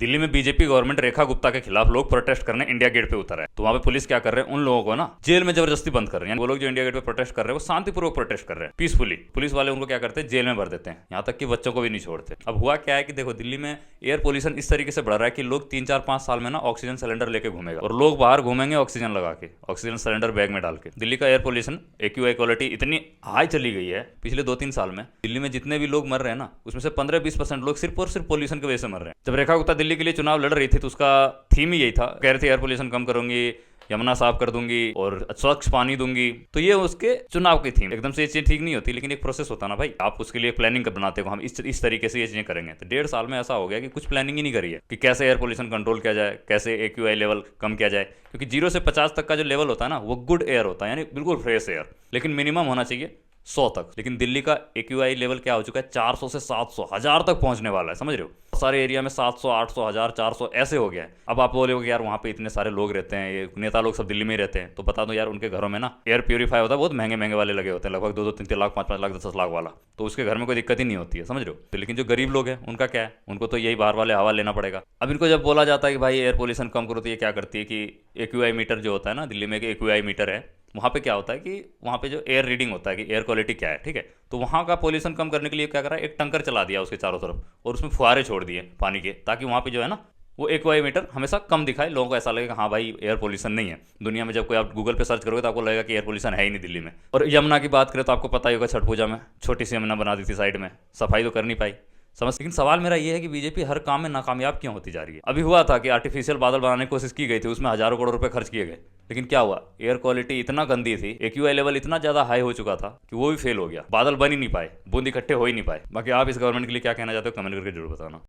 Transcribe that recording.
दिल्ली में BJP government Rekha Gupta के खिलाफ लोग प्रोटेस्ट करने इंडिया गेट पे उतर है। तो वहां पे पुलिस क्या कर रहे हैं, उन लोगों को ना जेल में जबरदस्ती बंद कर रहे हैं। वो लोग जो इंडिया गेट पे प्रोटेस्ट कर रहे हैं वो शांतिपूर्वक प्रोटेस्ट कर रहे हैं, पीसफुली। पुलिस वाले उनको क्या करते हैं, जेल में भर देते हैं, यहाँ तक कि बच्चों को भी नहीं छोड़ते। अब हुआ क्या है कि देखो, दिल्ली में एयर पोल्यूशन इस तरीके से बढ़ रहा है कि लोग 3-4-5 साल में ना ऑक्सीजन सिलेंडर लेके घूमेगा, और लोग बाहर घूमेंगे ऑक्सीजन लगा के, ऑक्सीजन सिलेंडर बैग में डाल के। दिल्ली का एयर पोल्यूशन AQI क्वालिटी इतनी हाई चली गई है पिछले 2-3 साल में। दिल्ली में जितने भी लोग मर रहे हैं ना, उसमें से 15-20% लोग सिर्फ और सिर्फ पोल्यूशन की वजह से मर रहे हैं। जब रेखा गुप्ता दिल्ली के लिए चुनाव लड़ रही थी तो उसका थीम ही यही था, कह रहे थे एयर पोल्यूशन कम करूंगी, यमुना साफ कर दूंगी और स्वच्छ पानी दूंगी। तो ये उसके चुनाव की थीम। एकदम से ये चीज ठीक नहीं होती, लेकिन एक प्रोसेस होता ना भाई, आप उसके लिए प्लानिंग बनाते हो, हम इस तरीके से ये चीजें करेंगे। तो 1.5 साल में ऐसा हो गया कि कुछ प्लानिंग ही नहीं करी है कि कैसे एयर पोल्यूशन कंट्रोल किया जाए, कैसे AQI लेवल कम किया जाए। क्योंकि 0 से 50 तक का जो लेवल होता है ना, वो गुड एयर होता है, यानी बिल्कुल फ्रेश एयर, लेकिन मिनिमम होना चाहिए 100 तक। लेकिन दिल्ली का AQI लेवल क्या हो चुका है, 400 से 700 1000 तक पहुंचने वाला है, समझ रहे हो। सारे एरिया में 700 800 1000 400 ऐसे हो गया है। अब आप बोलोगे यार वहाँ पे इतने सारे लोग रहते हैं, ये नेता लोग सब दिल्ली में ही रहते हैं, तो बता दो यार, उनके घरों में ना एयर प्यूरीफाई होता है, बहुत महंगे महंगे वाले लगे होते हैं, लगभग 2-2 3-3 लाख 5-5 लाख 10-10 लाख वाला। तो उसके घर में कोई दिक्कत ही नहीं होती है, समझ रहे हो। तो लेकिन जो गरीब लोग हैं उनका क्या है, उनको तो यही बाहर वाले हवा लेना पड़ेगा। अब इनको जब बोला जाता है कि भाई एयर पोल्यूशन कम करो, तो ये क्या करती है कि AQI मीटर जो होता है ना, दिल्ली में एक AQI मीटर है, वहाँ पे क्या होता है कि वहाँ पे जो एयर रीडिंग होता है कि एयर क्वालिटी क्या है, ठीक है। तो वहाँ का पोल्यूशन कम करने के लिए क्या करा, एक टंकर चला दिया उसके चारों तरफ, और उसमें फुहारे छोड़ दिए पानी के, ताकि वहाँ पे जो है ना वो AQI मीटर हमेशा कम दिखाए, लोगों को ऐसा लगे कि हाँ भाई एयर पोल्यूशन नहीं है। दुनिया में जब कोई आप गूगल पे सर्च करोगे तो आपको लगेगा कि एयर पोल्यूशन है ही नहीं दिल्ली में। और यमुना की बात करें तो आपको पता ही होगा, छठ पूजा में छोटी सी यमुना बना दी थी साइड में, सफाई तो कर नहीं पाई, समझ। लेकिन सवाल मेरा ये है कि बीजेपी हर काम में नाकामयाब क्यों होती जा रही है। अभी हुआ था कि आर्टिफिशियल बादल बनाने की कोशिश की गई थी, उसमें हजारों करोड़ रुपए खर्च किए गए, लेकिन क्या हुआ, एयर क्वालिटी इतना गंदी थी, AQI लेवल इतना ज्यादा हाई हो चुका था कि वो भी फेल हो गया, बादल बन ही नहीं पाए, बूंद इकट्ठे हो ही नहीं पाए। बाकी आप इस गवर्नमेंट के लिए क्या कहना चाहते हो, कमेंट करके जरूर बताना।